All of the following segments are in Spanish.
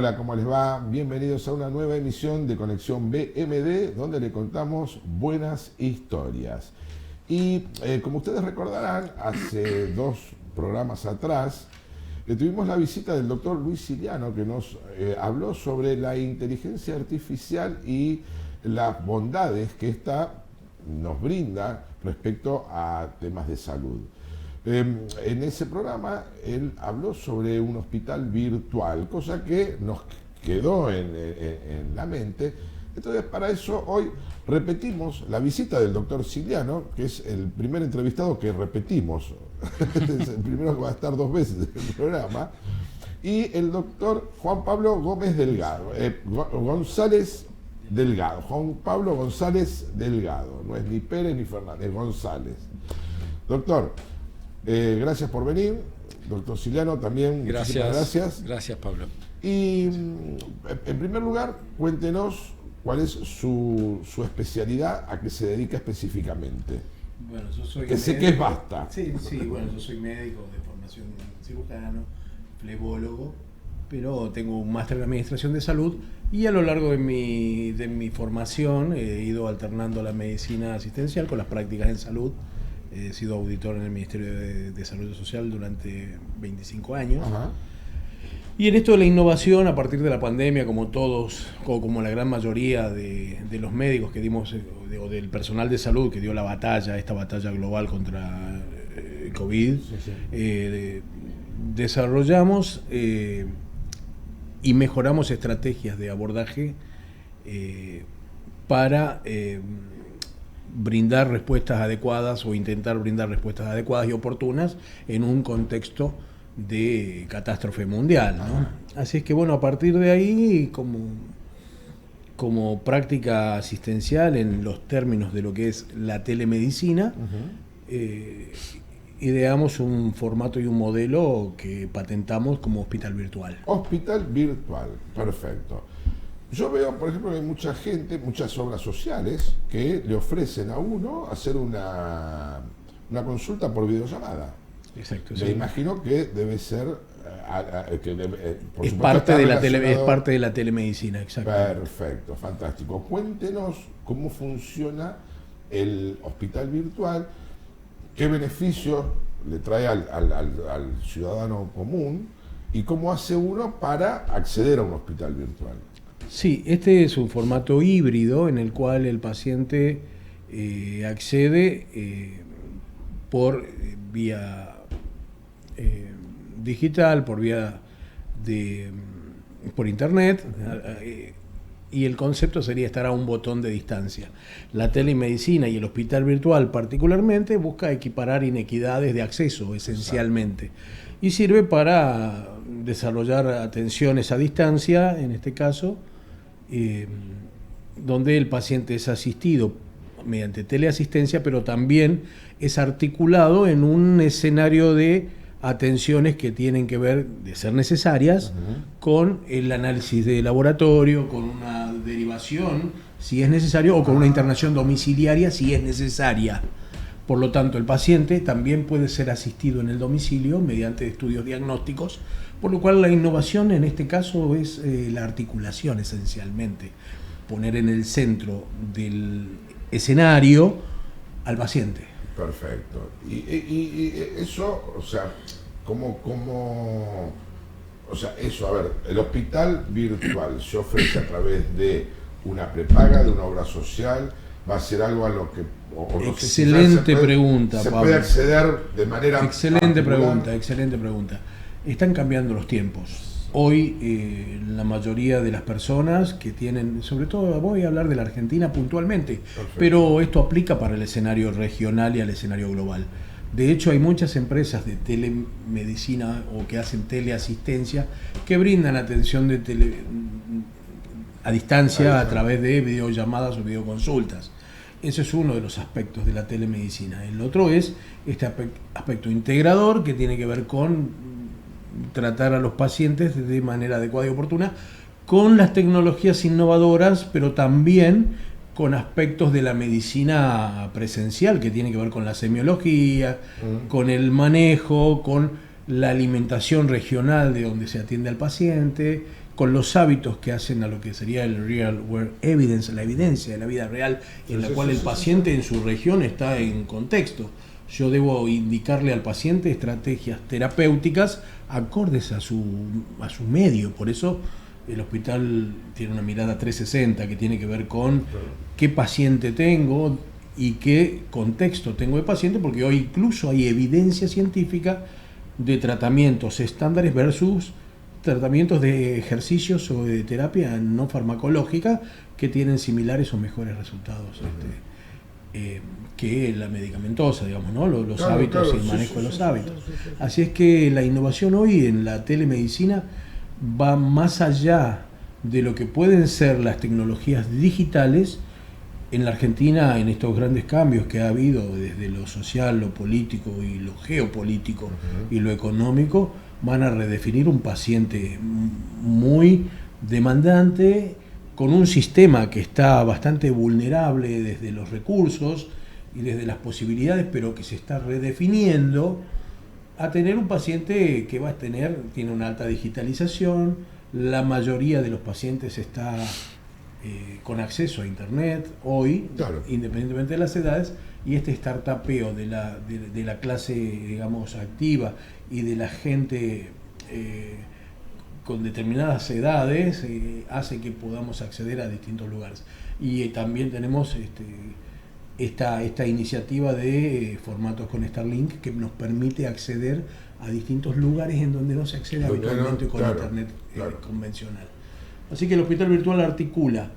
Hola, ¿cómo les va? Bienvenidos a una nueva emisión de Conexión BMD, donde le contamos buenas historias. Y como ustedes recordarán, hace 2 programas atrás tuvimos la visita del doctor Luis Siliano, que nos habló sobre la inteligencia artificial y las bondades que ésta nos brinda respecto a temas de salud. En ese programa él habló sobre un hospital virtual, cosa que nos quedó en la mente. Entonces, para eso hoy repetimos la visita del doctor Siliano, que es el primer entrevistado que repetimos. Es el primero que va a estar 2 veces en el programa. Y el doctor Juan Pablo Gómez Delgado, González Delgado, Juan Pablo González Delgado, no es ni Pérez ni Fernández, González. Doctor, gracias por venir. Doctor Siliano también, muchísimas gracias. Gracias, Pablo. Y en primer lugar, cuéntenos cuál es su especialidad, a qué se dedica específicamente. Bueno, yo soy que sé que es vasta. Sí, bueno, yo soy médico de formación cirujano, flebólogo, pero tengo un máster en administración de salud y a lo largo de mi formación he ido alternando la medicina asistencial con las prácticas en salud. He sido auditor en el Ministerio de Desarrollo Social durante 25 años. Ajá. Y en esto de la innovación, a partir de la pandemia, como todos, como la gran mayoría de los médicos que dimos, o del personal de salud que dio esta batalla global contra el COVID, desarrollamos y mejoramos estrategias de abordaje para brindar respuestas adecuadas o intentar brindar respuestas adecuadas y oportunas en un contexto de catástrofe mundial, ¿no? Así es que bueno, a partir de ahí, como práctica asistencial en los términos de lo que es la telemedicina, ideamos un formato y un modelo que patentamos como hospital virtual. Hospital virtual, perfecto. Yo veo, por ejemplo, que hay mucha gente, muchas obras sociales que le ofrecen a uno hacer una consulta por videollamada. Exacto. Me imagino que debe ser es parte de la telemedicina, exacto. Perfecto, fantástico. Cuéntenos cómo funciona el hospital virtual, qué beneficios le trae al ciudadano común y cómo hace uno para acceder a un hospital virtual. Sí, este es un formato híbrido en el cual el paciente accede por vía digital, por internet, y el concepto sería estar a un botón de distancia. La telemedicina y el hospital virtual particularmente busca equiparar inequidades de acceso esencialmente. Y sirve para desarrollar atenciones a distancia, en este caso, donde el paciente es asistido mediante teleasistencia, pero también es articulado en un escenario de atenciones que tienen que ver, de ser necesarias, con el análisis de laboratorio, con una derivación, si es necesario, o con una internación domiciliaria, si es necesaria. Por lo tanto, el paciente también puede ser asistido en el domicilio mediante estudios diagnósticos, por lo cual la innovación en este caso es la articulación esencialmente, poner en el centro del escenario al paciente. Perfecto. Y eso, o sea, el hospital virtual se ofrece a través de una prepaga, de una obra social, va a ser algo a lo que... Excelente pregunta, Pablo. ¿Se puede acceder de manera... Excelente pregunta. Están cambiando los tiempos. Hoy la mayoría de las personas que tienen, sobre todo voy a hablar de la Argentina puntualmente, perfecto, pero esto aplica para el escenario regional y al escenario global. De hecho, hay muchas empresas de telemedicina o que hacen teleasistencia que brindan atención a distancia a través de videollamadas o videoconsultas. Ese es uno de los aspectos de la telemedicina. El otro es este aspecto integrador que tiene que ver con tratar a los pacientes de manera adecuada y oportuna con las tecnologías innovadoras, pero también con aspectos de la medicina presencial que tiene que ver con la semiología, con el manejo, con la alimentación regional de donde se atiende al paciente, con los hábitos que hacen a lo que sería el real world evidence, la evidencia de la vida real, en la cual el paciente en su región está en contexto. Yo debo indicarle al paciente estrategias terapéuticas acordes a su medio. Por eso el hospital tiene una mirada 360 que tiene que ver con qué paciente tengo y qué contexto tengo de paciente, porque hoy incluso hay evidencia científica de tratamientos estándares versus tratamientos de ejercicios o de terapia no farmacológica que tienen similares o mejores resultados que la medicamentosa, digamos, ¿no? Los hábitos y el manejo de los hábitos. Así es que la innovación hoy en la telemedicina va más allá de lo que pueden ser las tecnologías digitales. En la Argentina, en estos grandes cambios que ha habido desde lo social, lo político y lo geopolítico y lo económico, van a redefinir un paciente muy demandante, con un sistema que está bastante vulnerable desde los recursos y desde las posibilidades, pero que se está redefiniendo a tener un paciente que tiene una alta digitalización. La mayoría de los pacientes está con acceso a internet hoy, independientemente de las edades, y este startupeo de la clase, digamos, activa y de la gente con determinadas edades hace que podamos acceder a distintos lugares. Y también tenemos esta iniciativa de formatos con Starlink que nos permite acceder a distintos lugares en donde no se accede habitualmente con internet convencional. Así que el hospital virtual articula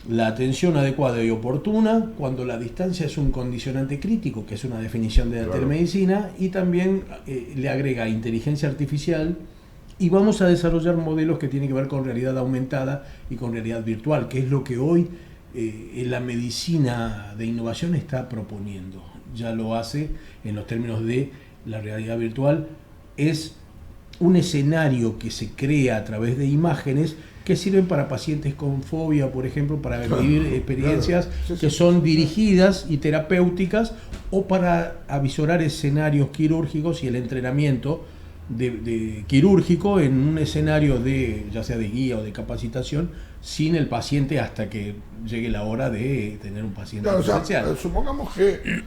la atención adecuada y oportuna cuando la distancia es un condicionante crítico, que es una definición de la telemedicina, y también le agrega inteligencia artificial, y vamos a desarrollar modelos que tienen que ver con realidad aumentada y con realidad virtual, que es lo que hoy la medicina de innovación está proponiendo. Ya lo hace en los términos de la realidad virtual. Es un escenario que se crea a través de imágenes que sirven para pacientes con fobia, por ejemplo, para vivir experiencias que son dirigidas y terapéuticas, o para avisorar escenarios quirúrgicos y el entrenamiento de quirúrgico en un escenario ya sea de guía o de capacitación, sin el paciente hasta que llegue la hora de tener un paciente presencial. O sea, supongamos que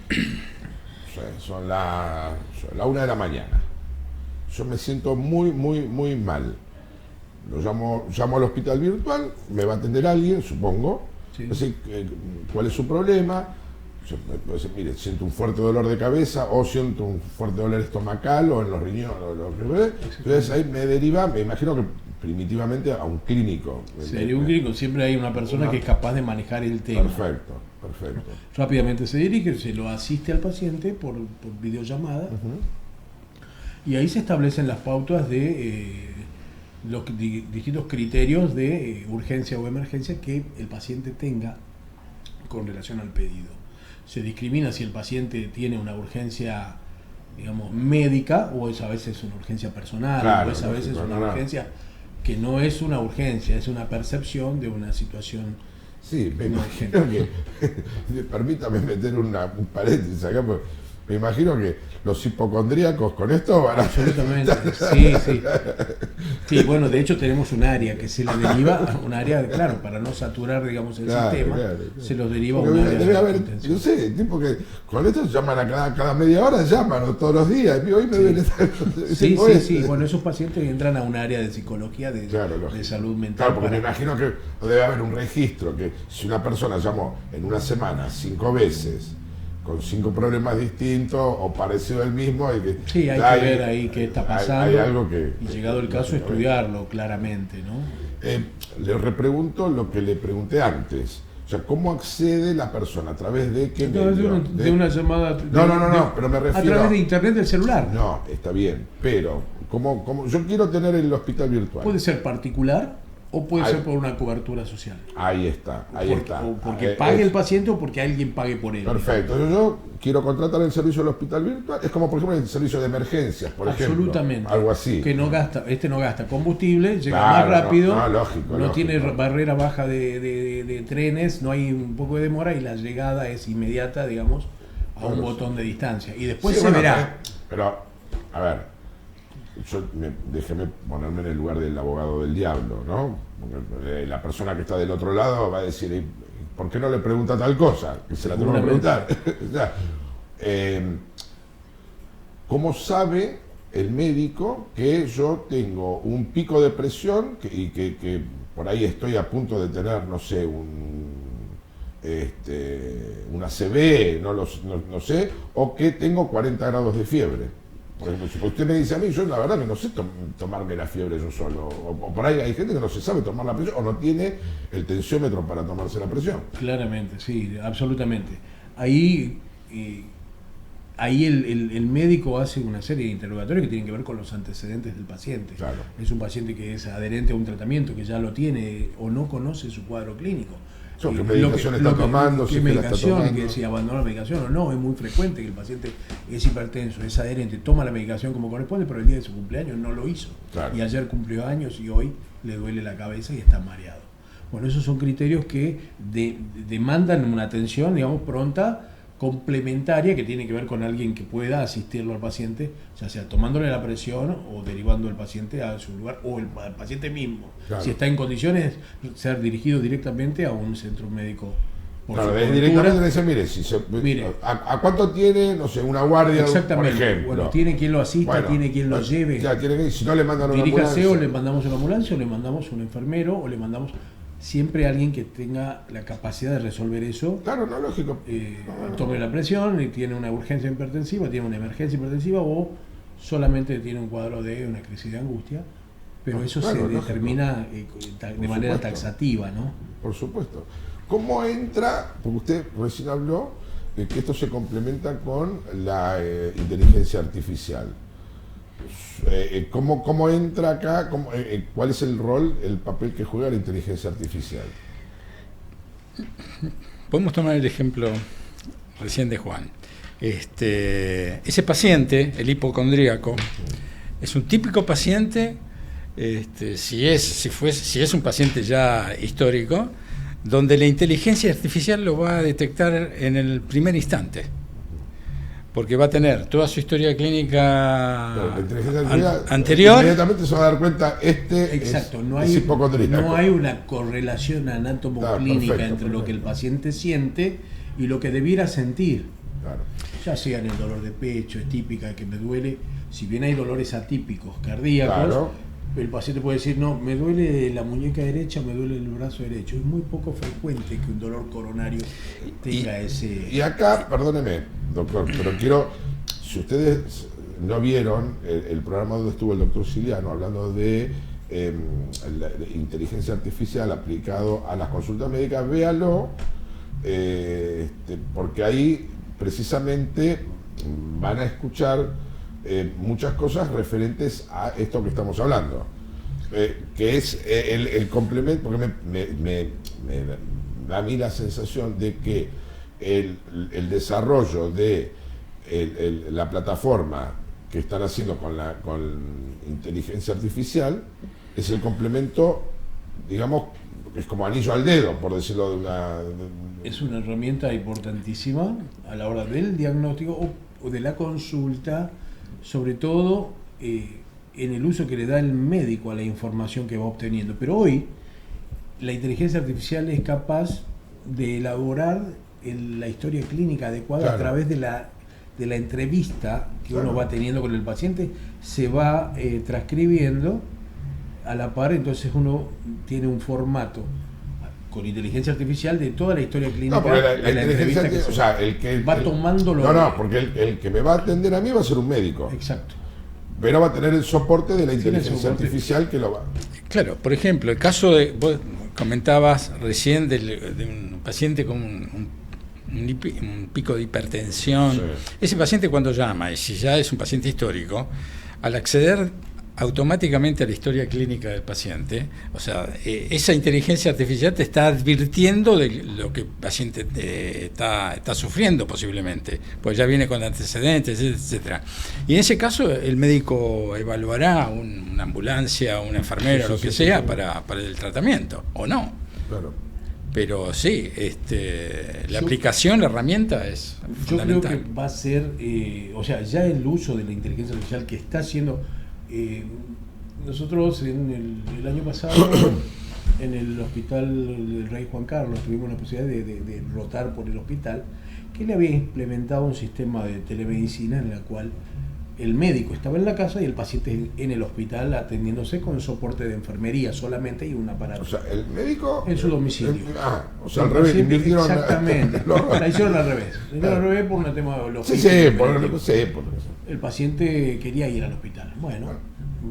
son la 1 de la mañana. Yo me siento muy, muy, muy mal. Lo llamo al hospital virtual, me va a atender alguien, supongo. Sí. Así, ¿cuál es su problema? Yo me puedo decir, mire, siento un fuerte dolor de cabeza, o siento un fuerte dolor estomacal, o en los riñones, entonces ahí me deriva, me imagino que primitivamente, a un clínico. Sería un clínico, siempre hay una persona que es capaz de manejar el tema. Perfecto. Rápidamente se dirige, se lo asiste al paciente por videollamada, y ahí se establecen las pautas de los distintos criterios de urgencia o emergencia que el paciente tenga con relación al pedido. Se discrimina si el paciente tiene una urgencia, digamos, médica, o es a veces una urgencia personal, o es a veces una urgencia que no es una urgencia, es una percepción de una situación. Sí, me imagino que, permítame meter un paréntesis acá, porque me imagino que los hipocondríacos con esto van a... Absolutamente, sí. Sí, bueno, de hecho tenemos un área que se le deriva, un área, claro, para no saturar, digamos, el sistema, se los deriva a un área. Debe haber, yo sé, tipo que con esto llaman a cada media hora, llaman, o todos los días, y hoy me deben estar... Sí, bueno, esos pacientes entran a un área de psicología, de salud mental. Claro, porque me imagino que debe haber un registro, que si una persona llamó en una semana 5 veces, con 5 problemas distintos o parecido al mismo, hay que ver ahí qué está pasando, hay algo que, y llegado el caso estudiarlo claramente, ¿no? Le repregunto lo que le pregunté antes, o sea, ¿cómo accede la persona? ¿A través de qué medio? De una llamada no, pero me refiero a través de internet del celular. No, está bien, pero ¿cómo? Yo quiero tener el hospital virtual. Puede ser particular o puede ser por una cobertura social. Ahí está. O porque pague el paciente, o porque alguien pague por él. Perfecto. Yo quiero contratar el servicio del hospital virtual. Es como, por ejemplo, el servicio de emergencias, por ejemplo. Absolutamente. Algo así. Que no gasta combustible, llega más rápido. Lógico. Tiene barrera baja de trenes, no hay un poco de demora, y la llegada es inmediata, digamos, a un botón de distancia. Y después se verá. Pero, a ver, déjeme ponerme en el lugar del abogado del diablo, ¿no? Porque, la persona que está del otro lado va a decir, ¿por qué no le pregunta tal cosa? Que se la tengo que preguntar. O sea, ¿cómo sabe el médico que yo tengo un pico de presión y que por ahí estoy a punto de tener, no sé, una ACV, no sé, o que tengo 40 grados de fiebre? Por ejemplo, si usted me dice a mí, yo la verdad que no sé tomarme la fiebre yo solo, o por ahí hay gente que no se sabe tomar la presión o no tiene el tensiómetro para tomarse la presión. Claramente, sí, absolutamente. Ahí el médico hace una serie de interrogatorios que tienen que ver con los antecedentes del paciente. Claro. Es un paciente que es adherente a un tratamiento, que ya lo tiene o no conoce su cuadro clínico. ¿Qué medicación está tomando? ¿Qué medicación? Que si abandonó la medicación o no. Es muy frecuente que el paciente es hipertenso, es adherente, toma la medicación como corresponde, pero el día de su cumpleaños no lo hizo. Claro. Y ayer cumplió años y hoy le duele la cabeza y está mareado. Bueno, esos son criterios que demandan una atención, digamos, pronta, complementaria, que tiene que ver con alguien que pueda asistirlo al paciente, ya sea tomándole la presión o derivando al paciente a su lugar, o al paciente mismo. Claro. Si está en condiciones, ser dirigido directamente a un centro médico. Claro, directamente le dice, mire, ¿a cuánto tiene, no sé, una guardia, por ejemplo? Bueno, tiene quien lo asista, tiene quien lo lleve. Ya, si no le mandan una Diríjase, ambulancia. o le mandamos una ambulancia, o le mandamos un enfermero, o le mandamos siempre alguien que tenga la capacidad de resolver eso. Claro, no, lógico. Tome la presión y tiene una urgencia hipertensiva, tiene una emergencia hipertensiva, o solamente tiene un cuadro de una crisis de angustia, pero eso se determina de manera taxativa, ¿no? Por supuesto. ¿Cómo entra? Porque usted recién habló de que esto se complementa con la inteligencia artificial. ¿Cómo entra acá? ¿Cuál es el rol, el papel que juega la inteligencia artificial? Podemos tomar el ejemplo recién de Juan. Ese paciente, el hipocondríaco, es un típico paciente, si es un paciente ya histórico, donde la inteligencia artificial lo va a detectar en el primer instante, porque va a tener toda su historia clínica anterior. Inmediatamente se va a dar cuenta, exacto, es hipocondríaco. No hay una correlación anatomoclínica entre lo que el paciente siente y lo que debiera sentir. Claro. Ya sea en el dolor de pecho, es típica que me duele, si bien hay dolores atípicos cardíacos, claro, el paciente puede decir, no, me duele la muñeca derecha, me duele el brazo derecho. Es muy poco frecuente que un dolor coronario tenga ese... Y acá, perdóneme, doctor, pero quiero, si ustedes no vieron el programa donde estuvo el doctor Siliano hablando de la inteligencia artificial aplicado a las consultas médicas, véalo, porque ahí precisamente van a escuchar muchas cosas referentes a esto que estamos hablando, que es el complemento, porque me da a mí la sensación de que el desarrollo de la plataforma que están haciendo con inteligencia artificial es el complemento, digamos, es como anillo al dedo, por decirlo de una... Es una herramienta importantísima a la hora del diagnóstico o de la consulta, sobre todo en el uso que le da el médico a la información que va obteniendo. Pero hoy la inteligencia artificial es capaz de elaborar la historia clínica adecuada, claro, a través de la entrevista que, claro, uno va teniendo con el paciente, se va transcribiendo a la par, entonces uno tiene un formato con inteligencia artificial de toda la historia clínica. No, porque la inteligencia artificial, o sea, el que va tomando lo... No, porque el que me va a atender a mí va a ser un médico. Exacto. Pero va a tener el soporte de la inteligencia artificial que lo va... Claro, por ejemplo, el caso de... Vos comentabas recién de un paciente con un pico de hipertensión. Sí. Ese paciente, cuando llama, y si ya es un paciente histórico, al acceder automáticamente a la historia clínica del paciente, o sea, esa inteligencia artificial te está advirtiendo de lo que el paciente está sufriendo posiblemente, pues ya viene con antecedentes, etcétera. Y en ese caso el médico evaluará una ambulancia, una enfermera, lo que sea, para el tratamiento, o no. Claro. Pero sí, la aplicación, la herramienta es fundamental. Yo creo que va a ser, o sea, ya el uso de la inteligencia artificial que está haciendo Nosotros el año pasado en el hospital del Rey Juan Carlos tuvimos la posibilidad de rotar por el hospital, que le había implementado un sistema de telemedicina en la cual el médico estaba en la casa y el paciente en el hospital atendiéndose con soporte de enfermería solamente y un aparato. O sea, el médico en su domicilio. O sea, al revés, invirtieron. Exactamente. La hicieron al revés. La hicieron al revés por un tema logístico. El paciente quería ir al hospital. Bueno,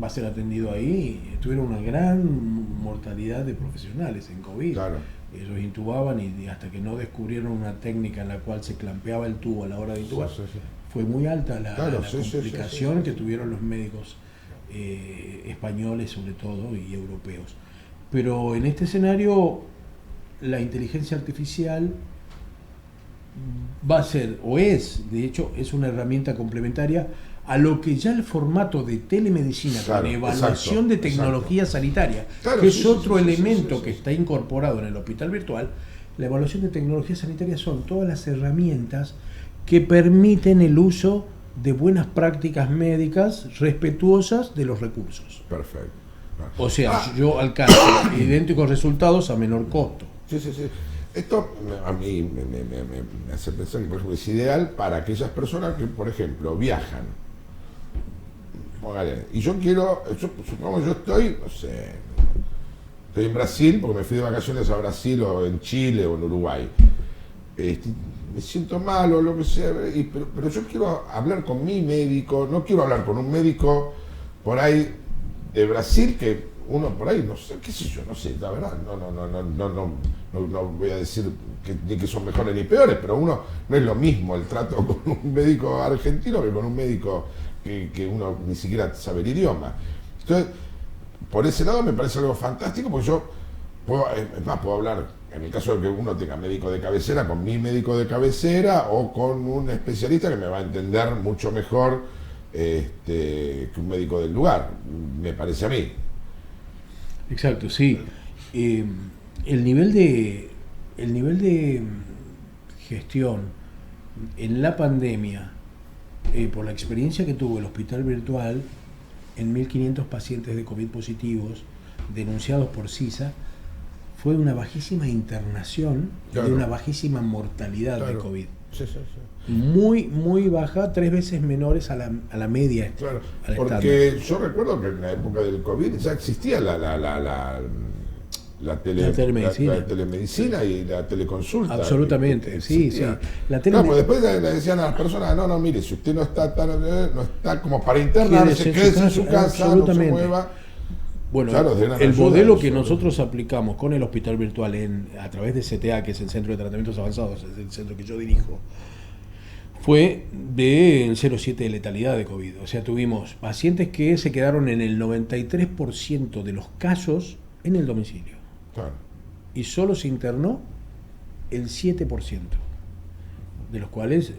va a ser atendido ahí. Tuvieron una gran mortalidad de profesionales en COVID. Claro. Ellos intubaban y hasta que no descubrieron una técnica en la cual se clampeaba el tubo a la hora de intubar, fue muy alta la complicación que tuvieron los médicos españoles sobre todo y europeos. Pero en este escenario la inteligencia artificial va a ser, o es, de hecho, es una herramienta complementaria a lo que ya el formato de telemedicina con evaluación de tecnología sanitaria, que es otro elemento que está incorporado en el hospital virtual. La evaluación de tecnología sanitaria son todas las herramientas que permiten el uso de buenas prácticas médicas respetuosas de los recursos. Perfecto. O sea, yo alcanzo idénticos resultados a menor costo. Sí. Esto a mí me hace pensar que, por ejemplo, es ideal para aquellas personas que, por ejemplo, viajan. Póngale, y yo quiero, supongamos yo estoy, no sé, estoy en Brasil, porque me fui de vacaciones a Brasil o en Chile o en Uruguay. Me siento mal o lo que sea, pero yo quiero hablar con mi médico, no quiero hablar con un médico por ahí de Brasil que uno por ahí, no sé, qué sé yo, no sé, la verdad, no voy a decir ni que son mejores ni peores, pero uno no es lo mismo el trato con un médico argentino que con un médico que uno ni siquiera sabe el idioma. Entonces, por ese lado me parece algo fantástico, porque yo puedo hablar, en el caso de que uno tenga médico de cabecera, con mi médico de cabecera o con un especialista que me va a entender mucho mejor que un médico del lugar, me parece a mí. Exacto, sí. El nivel de gestión en la pandemia, por la experiencia que tuvo el hospital virtual, en 1.500 pacientes de COVID positivos denunciados por CISA, fue de una bajísima internación y de una bajísima mortalidad de COVID. Sí. Muy, muy baja, 3 veces menores a la media. Claro, porque yo recuerdo que en la época del COVID ya existía la telemedicina y la teleconsulta. Absolutamente, sí. Pues después le decían a las personas, no, mire, si usted no está como para internarse, quédese en su casa, no se mueva. Bueno, el modelo que nosotros aplicamos con el hospital virtual a través de CTA, que es el Centro de Tratamientos Avanzados, es el centro que yo dirijo, fue del 0,7 de letalidad de COVID. O sea, tuvimos pacientes que se quedaron en el 93% de los casos en el domicilio. Claro. Y solo se internó el 7%, de los cuales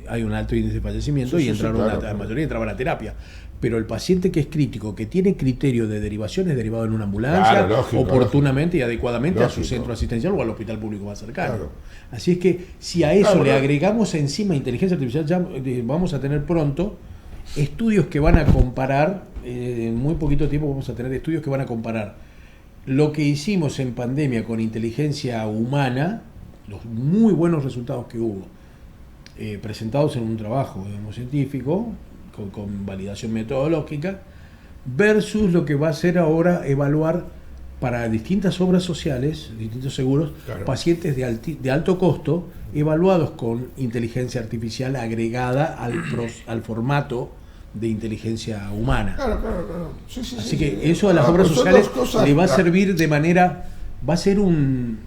hay un alto índice de fallecimiento y la mayoría entraban a terapia. Pero el paciente que es crítico, que tiene criterio de derivación, es derivado en una ambulancia, oportunamente y adecuadamente a su centro asistencial o al hospital público más cercano. Claro. Así es que si a eso le agregamos encima inteligencia artificial, ya vamos a tener pronto estudios que van a comparar, en muy poquito tiempo vamos a tener estudios que van a comparar lo que hicimos en pandemia con inteligencia humana, los muy buenos resultados que hubo, presentados en un trabajo científico, con validación metodológica, versus lo que va a ser ahora evaluar para distintas obras sociales, distintos seguros, pacientes de alto costo, evaluados con inteligencia artificial agregada al formato de inteligencia humana. Claro. Así que eso a las obras sociales le va a servir de manera, va a ser un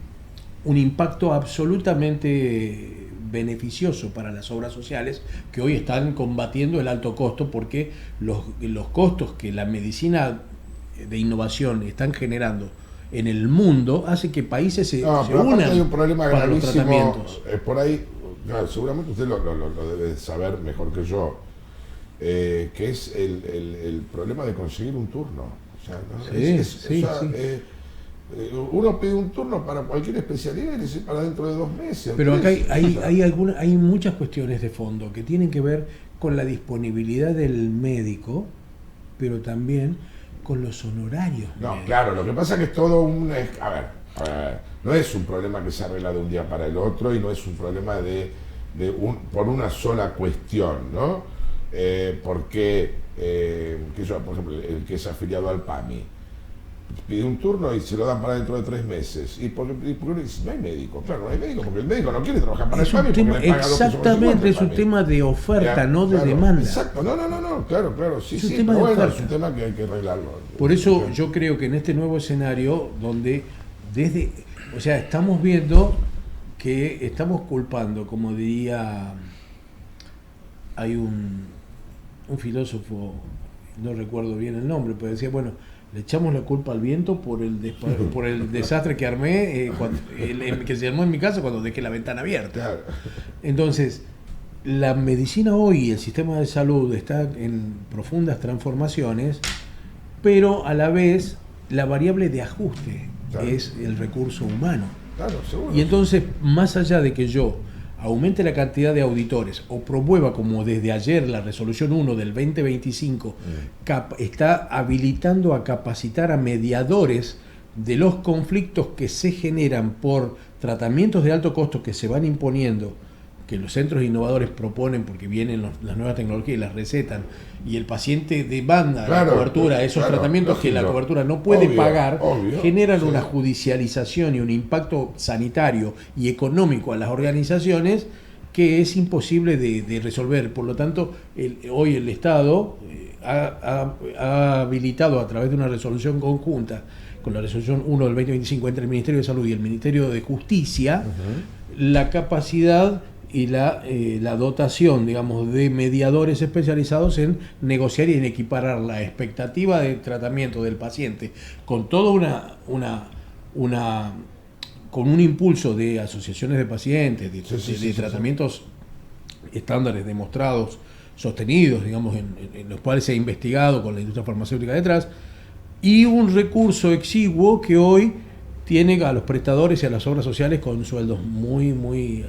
impacto absolutamente beneficioso para las obras sociales que hoy están combatiendo el alto costo, porque los costos que la medicina de innovación están generando en el mundo hace que países se unan hay un problema para los tratamientos. Por ahí, seguramente usted lo debe saber mejor que yo, que es el problema de conseguir un turno. O sea, uno pide un turno para cualquier especialidad y dice para dentro de 2 meses. Pero acá hay muchas cuestiones de fondo que tienen que ver con la disponibilidad del médico pero también con los honorarios. No, claro, lo que pasa es que es todo un... A ver, no es un problema que se arregla de un día para el otro y no es un problema por una sola cuestión, ¿no? Porque, por ejemplo, el que es afiliado al PAMI pide un turno y se lo dan para dentro de 3 meses. ¿Y por qué no hay médico? Claro, no hay médico porque el médico no quiere trabajar para el PAMI porque le paga 2 pesos exactamente, es un tema de oferta, no de demanda. Exacto, no, claro, sí, es un tema de oferta. Es un tema que hay que arreglarlo. Por eso yo creo que en este nuevo escenario, donde estamos viendo que estamos culpando, como diría, hay un filósofo, no recuerdo bien el nombre, pero decía, bueno, le echamos la culpa al viento por el desastre que armé, que se armó en mi casa cuando dejé la ventana abierta. Claro. Entonces, la medicina hoy, el sistema de salud está en profundas transformaciones, pero a la vez la variable de ajuste es el recurso humano. Claro, seguro. Y entonces, más allá de que yo aumente la cantidad de auditores o promueva, como desde ayer la resolución 1 del 2025 está habilitando a capacitar a mediadores de los conflictos que se generan por tratamientos de alto costo que se van imponiendo, que los centros innovadores proponen porque vienen las nuevas tecnologías y las recetan, y el paciente demanda la cobertura, esos tratamientos que la cobertura no puede pagar, generan una judicialización y un impacto sanitario y económico a las organizaciones que es imposible de resolver. Por lo tanto, hoy el Estado ha habilitado a través de una resolución conjunta, con la resolución 1 del 2025 entre el Ministerio de Salud y el Ministerio de Justicia, la capacidad y la dotación, digamos, de mediadores especializados en negociar y en equiparar la expectativa de tratamiento del paciente con toda con un impulso de asociaciones de pacientes, de tratamientos estándares demostrados, sostenidos, digamos, en los cuales se ha investigado con la industria farmacéutica detrás, y un recurso exiguo que hoy tiene a los prestadores y a las obras sociales con sueldos muy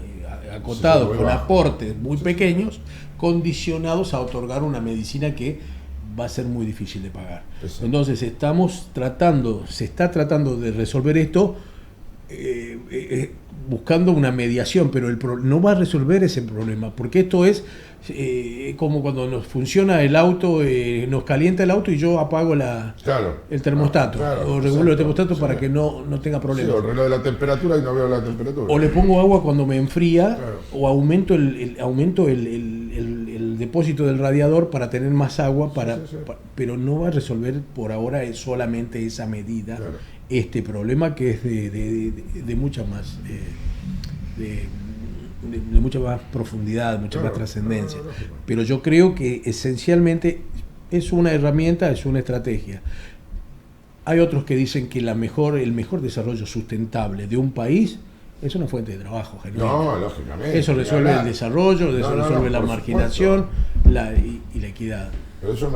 acotados, con aportes muy pequeños, condicionados a otorgar una medicina que va a ser muy difícil de pagar. Exacto. Entonces se está tratando de resolver esto buscando una mediación, pero no va a resolver ese problema, porque esto es como cuando nos funciona el auto, nos calienta el auto y yo apago el termostato, o regulo el termostato para que no tenga problemas. Sí, o reloj de la temperatura y no veo la temperatura. O le pongo agua cuando me enfría, o aumento el depósito del radiador para tener más agua, pero no va a resolver por ahora solamente esa medida, este problema que es de mucha más de mucha más profundidad, mucha más trascendencia. Pero yo creo que esencialmente es una herramienta, es una estrategia. Hay otros que dicen que el mejor desarrollo sustentable de un país es una fuente de trabajo genuino. No, lógicamente. Eso resuelve el desarrollo, resuelve la marginación y la equidad. Pero eso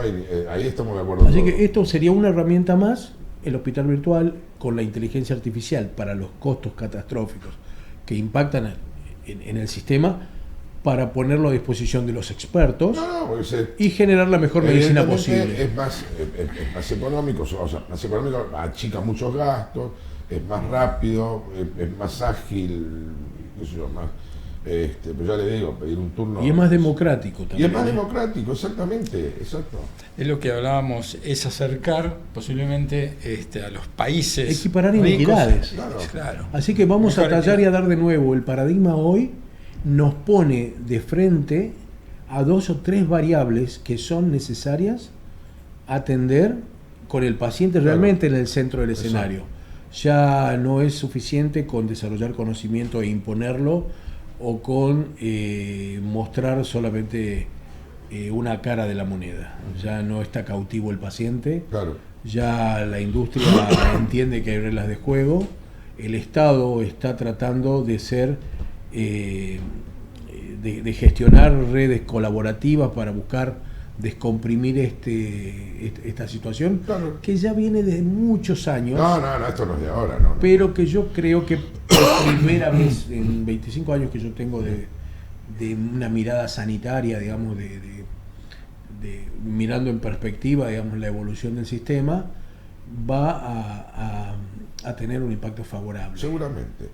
ahí estamos de acuerdo. Así que esto sería una herramienta más, el hospital virtual con la inteligencia artificial para los costos catastróficos que impactan en el sistema, para ponerlo a disposición de los expertos y generar la mejor medicina posible. Es más económico, achica muchos gastos, es más rápido, es más ágil, qué sé yo, más, pero ya le digo, pedir un turno. Y es más democrático también. Y es más democrático, exactamente, exacto. Es lo que hablábamos, es acercar posiblemente a los países. Equiparar inequidades. Claro. Así que vamos a tallar y a dar de nuevo. El paradigma hoy nos pone de frente a 2 o 3 variables que son necesarias atender con el paciente realmente en el centro del escenario. Ya no es suficiente con desarrollar conocimiento e imponerlo, o con mostrar solamente una cara de la moneda. Ya no está cautivo el paciente, ya la industria entiende que hay reglas de juego, el Estado está tratando de ser de gestionar redes colaborativas para buscar descomprimir esta situación, que ya viene de muchos años. No, esto no es de ahora, no. Pero que yo creo que por primera vez en 25 años que yo tengo de una mirada sanitaria, digamos, de mirando en perspectiva, digamos, la evolución del sistema, va a tener un impacto favorable. Seguramente.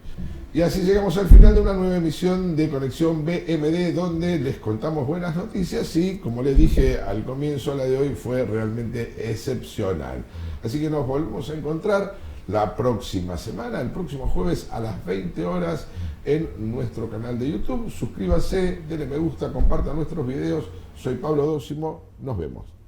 Y así llegamos al final de una nueva emisión de Conexión BMD, donde les contamos buenas noticias y, como les dije al comienzo, la de hoy fue realmente excepcional. Así que nos volvemos a encontrar la próxima semana, el próximo jueves a las 20 horas en nuestro canal de YouTube. Suscríbase, denle me gusta, compartan nuestros videos. Soy Pablo Dócimo, nos vemos.